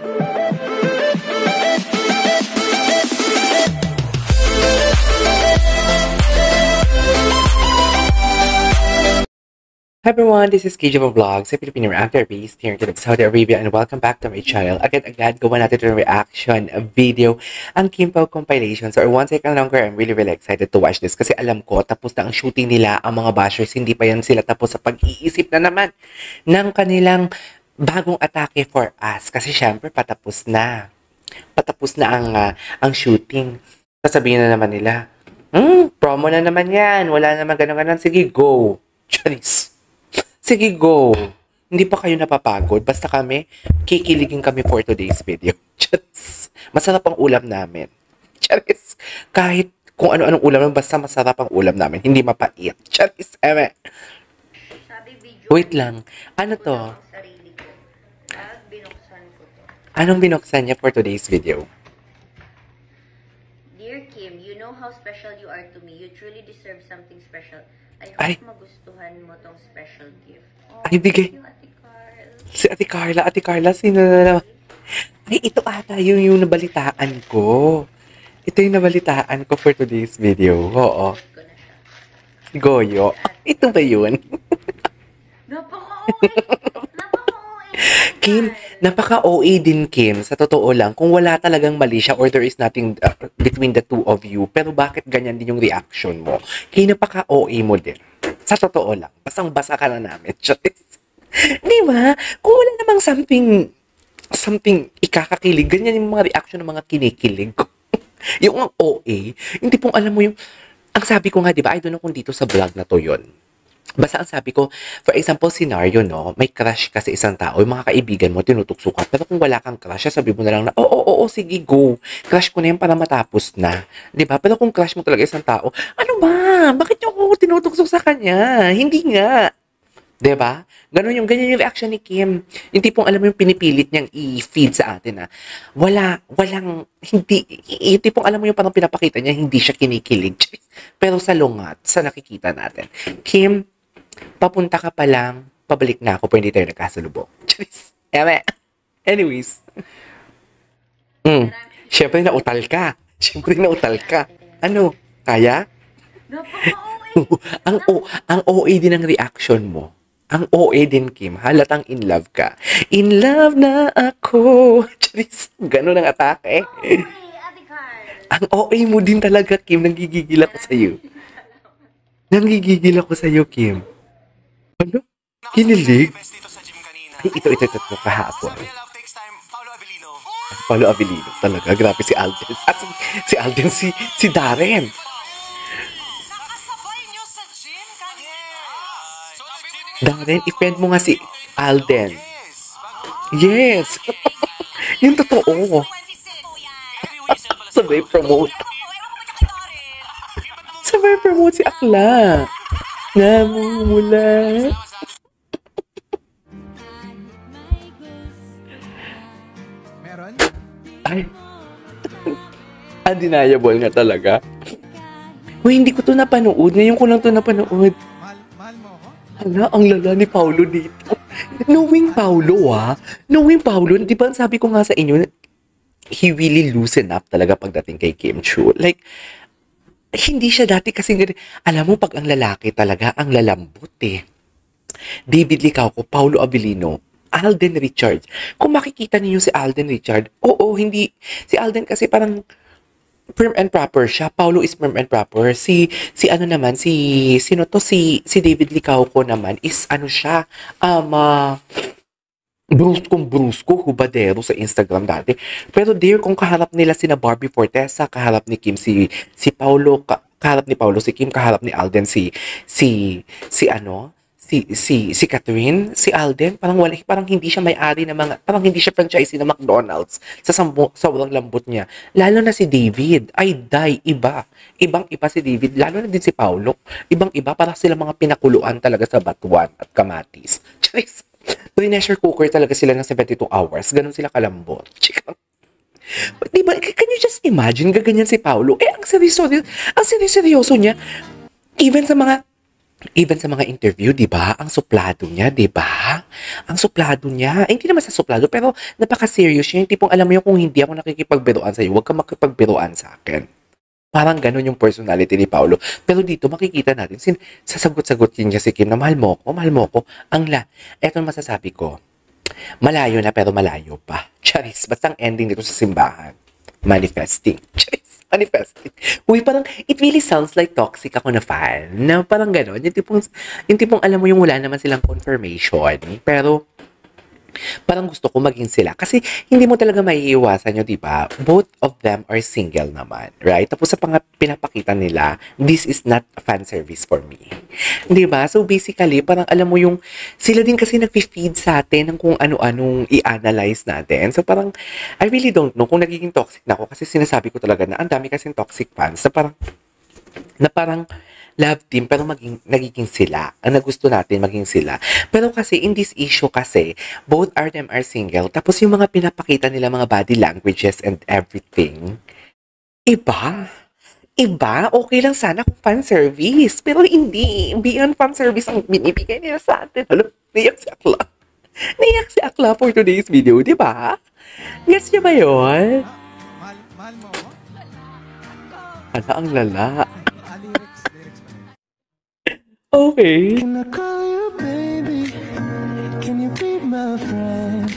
Hi everyone, this is KJ Vlogs, a Filipino reactor based here in Saudi Arabia, and welcome back to my channel. Agad-agad gawa natin ito reaction video, ang Kim Pao compilations, or one second longer. I'm really excited to watch this kasi alam ko tapos na ang shooting nila. Ang mga bashers hindi pa yan sila tapos sa pag-iisip na naman ng kanilang bagong atake for us, kasi syempre patapos na ang shooting. Sasabihin na naman nila, promo na naman yan, wala naman ganun, sige go, Charis. Sige, go. Hindi pa kayo napapagod. Basta kami, kikiligin kami for today's video. Charis. Masarap ang ulam namin. Charis. Kahit kung ano-anong ulam namin, basta masarap ang ulam namin. Hindi mapait. Charis. Wait lang. Ano to? Anong binuksan niya for today's video? Dear Kim, you know how special you are to me. You truly deserve something special. I hope magustuhan mo tong special gift. Oh, ay, bigay. Ate Carl. Si Ate Carla. Ate Carla, sino na naman? Ay, ito ata yung nabalitaan ko. Ito yung nabalitaan ko for today's video. Oo. Si Goyo. Ito ba yun? Napaka-OA. Kim, napaka-OA din, Kim. Sa totoo lang, kung wala talagang mali siya or there is nothing between the two of you, pero bakit ganyan din yung reaction mo? Kaya napaka-OA mo din. Sa totoo lang. Basang-basa ka na namin. Di ba? Kung wala namang something ikakakilig, ganyan yung mga reaction ng mga kinikilig. Yung ang OA, hindi pong alam mo yung, ang sabi ko nga, di ba, I don't know kung dito sa vlog na to yun. Basta ang sabi ko, for example, scenario, no? May crush ka sa isang tao, yung mga kaibigan mo, tinutukso ka. Pero kung wala kang crush, sabi mo na lang na, oo, sige, go. Crush ko na yan para matapos na. Diba? Pero kung crush mo talaga isang tao, ano ba? Bakit yung ako tinutukso sa kanya? Hindi nga. Diba? Ganyan yung reaction ni Kim. Yung tipong alam mo yung pinipilit niyang i-feed sa atin, hindi, yung tipong alam mo yung parang pinapakita niya, hindi siya kinikilig. Pero sa lungat, sa nakikita natin. Kim, papunta ka pa lang, pabalik na ako, pero hindi tayo nagkasalubong. Anyways. Siyempre nautal ka. Ano? Kaya? ang OA din ang reaction mo. Ang OA din, Kim. Halatang in love ka. In love na ako. Charis. Ganun ang atake. Ang OA mo din talaga, Kim. Nanggigigil ako sa'yo, Kim. Ano? Kinilig? Ay, ito kahapon. Paolo Abilino. Talaga, grabe si Alden. Si Alden, si Darren. Darren, i-friend mo nga si Alden. Yes. Yung totoo. Sabay promote si Akla. Namumula. Meron? Ay. Undeniable nga talaga. Uy, hindi ko to napanood. Ngayon ko lang to napanood. Mahal mo ako? Hala, ang lala ni Paolo dito. Knowing Paolo, di ba sabi ko nga sa inyo, he really loosen up talaga pagdating kay Kim Chiu. Like, hindi siya dati kasi, alam mo, pag ang lalaki talaga, ang lalambot eh. David Licauco, Paolo Abilino, Alden Richard. Kung makikita niyo si Alden Richard, hindi. Si Alden kasi parang firm and proper siya. Paolo is firm and proper. Sino to? Si David Licauco naman is siya, brusko, hubadero sa Instagram dati. Pero dear, kung kaharap nila sina Barbie Fortesa, kaharap ni Kim si Paolo, kaharap ni Paolo si Kim, kaharap ni Alden si Catherine, si Alden, parang hindi siya may-ari ng mga, parang hindi siya franchisee ng McDonald's sa sobrang lambot niya. Lalo na si David, ibang-iba si David, lalo na din si Paolo, ibang-iba, para sila mga pinakuluan talaga sa batuan at kamatis. Charis. Pressure cooker talaga sila ng 72 hours. Ganun sila kalambot. Chika. Diba, can you just imagine, gaganyan si Paolo? Ang seryoso niya. Even sa mga Even sa mga interview, di ba? Ang suplado niya, di ba? Ang suplado niya. Eh, hindi naman sa suplado, pero napaka-serious niya. Yung tipong alam mo yung kung hindi ako nakikipagbiruan sa'yo, huwag ka makipagbiruan sa akin. Parang ganun yung personality ni Paolo. Pero dito makikita natin, sasagot-sagot niya si Kim na mahal mo ko. Eto masasabi ko, malayo na pero malayo pa. Charis, basta ang ending dito sa simbahan. Manifesting. Charis, manifesting. Uy, parang, it really sounds like toxic ako na fan. Na parang gano'n. Yung tipong alam mo yung wala naman silang confirmation. Pero, parang gusto ko maging sila. Kasi hindi mo talaga maiiwasan yun, di ba? Both of them are single naman, right? Tapos sa pinapakita nila, this is not a fan service for me. Di ba? So basically, parang alam mo yung, sila din kasi nag-feed sa atin ng kung ano-anong i-analyze natin. So parang, I really don't know kung nagiging toxic na ako kasi sinasabi ko talaga na ang dami kasing toxic fans na parang love team pero nagiging sila. Ang nagusto natin maging sila. Pero kasi in this issue kasi, both of them are single. Tapos yung mga pinapakita nila mga body languages and everything, iba. Iba, okay lang sana kung fan service. Pero hindi. Beyond fan service ang binibigay nila sa atin. Alam, naiyak si Akla. Naiyak si Akla for today's video, di ba? Gets niya ba yun? Mahal mo ako? Ano ang lala? Lyrics pa rin. Okay. Can I call you baby? Can you be my friend?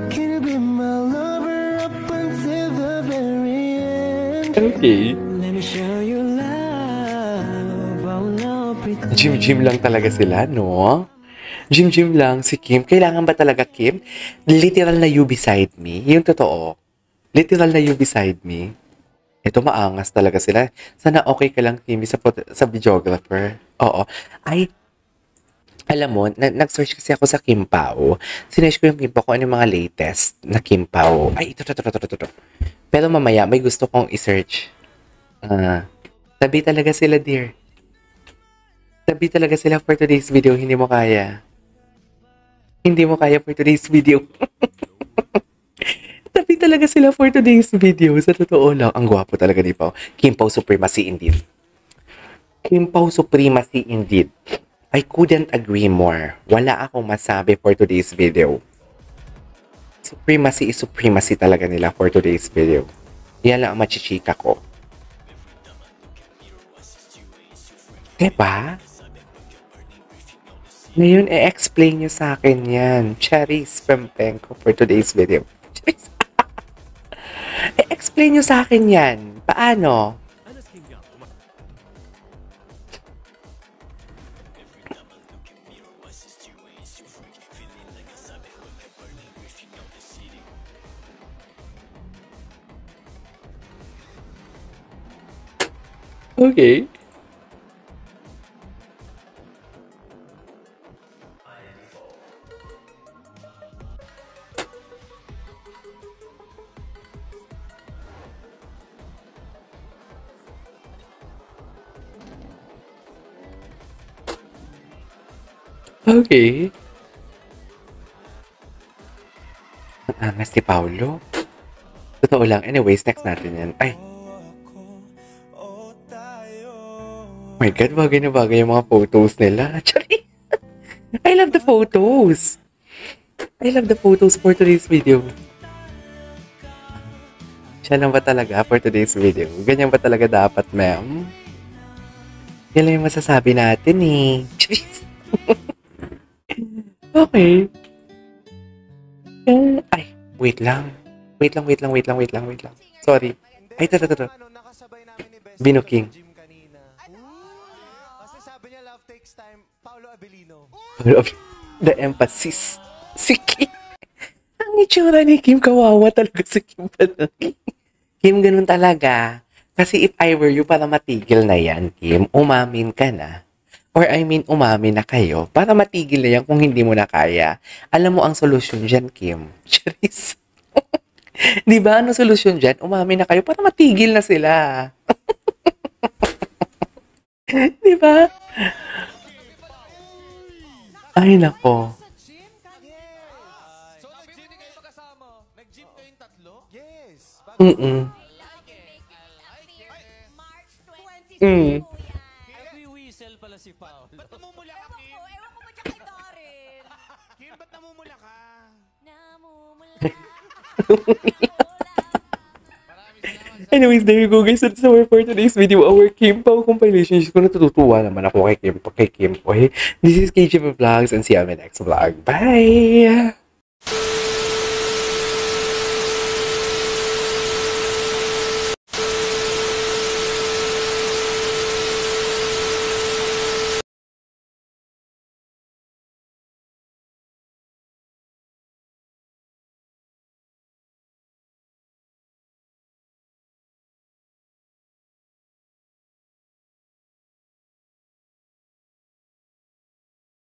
Can you be my lover up until the very end? Okay. Let me show you love. Oh no, pretend. Gym lang talaga sila, no? Gym lang si Kim. Kailangan ba talaga, Kim? Literal na you beside me. Yung totoo. Literal na you beside me. Ito maangas talaga sila. Sana okay ka lang, Kim, sa videographer. Oo. Ay, alam mo, nag-search kasi ako sa Kim Pao. Sinearch ko yung Kim Pao kung ano yung mga latest na Kim Pao. Ay, ito. Pero mamaya, may gusto kong i-search. Tabi talaga sila, dear. Tabi talaga sila for today's video. Hindi mo kaya. Hindi mo kaya for today's video. Tabi talaga sila for today's video. Sa totoo lang, ang gwapo talaga ni Pao. Kim Pao supremacy indeed. Kim Pao supremacy indeed. I couldn't agree more. Wala akong masabi for today's video. Supremacy is supremacy talaga nila for today's video. Yan lang ang machichika ko. Diba? Ngayon, i-explain nyo sa akin yan. Charis Pempenko for today's video. Charis. I-explain nyo sa akin yan. Paano? Okay. Okay. Ang angas ni Paolo. Totoo lang. Anyways, next natin yan. Ay. Oh my God, bagay na bagay yung mga photos nila. Sorry. I love the photos. I love the photos for today's video. Siya lang ba talaga for today's video? Ganyan ba talaga dapat, ma'am? Yan lang yung masasabi natin eh. Jeez. Okay. Ay, wait lang. Wait lang. Sorry. Ay, ito. Binuking. Kasi sabi niya love takes time. Paolo Abilino. The emphasis. Si Kim. Ang itsura ni Kim, kawawa talaga si Kim. Kim, ganun talaga. Kasi if I were you, para matigil na yan, Kim, umamin ka na. Or I mean, umamin na kayo para matigil na yan kung hindi mo na kaya. Alam mo ang solusyon dyan, Kim. Charis. Di ba? Ano solusyon dyan? Umamin na kayo para matigil na sila. Di ba? Ay, nako. So, nag-gym kayo magkasama? Nag-gym kayong tatlo? Yes. March 20. Mm. Every whistle pala si Paolo. Ba't namumula ka, Kim? Ewan ko ba dyan kay Darren? Kim, ba't namumula ka? Namumula. Maraming salamat. Anyways, there you go guys. That's our for today's video. Our Kim Pao compilation. Kung natutuwa naman ako kay Kim Po. This is KJ Vlogs and see you on my next vlog. Bye!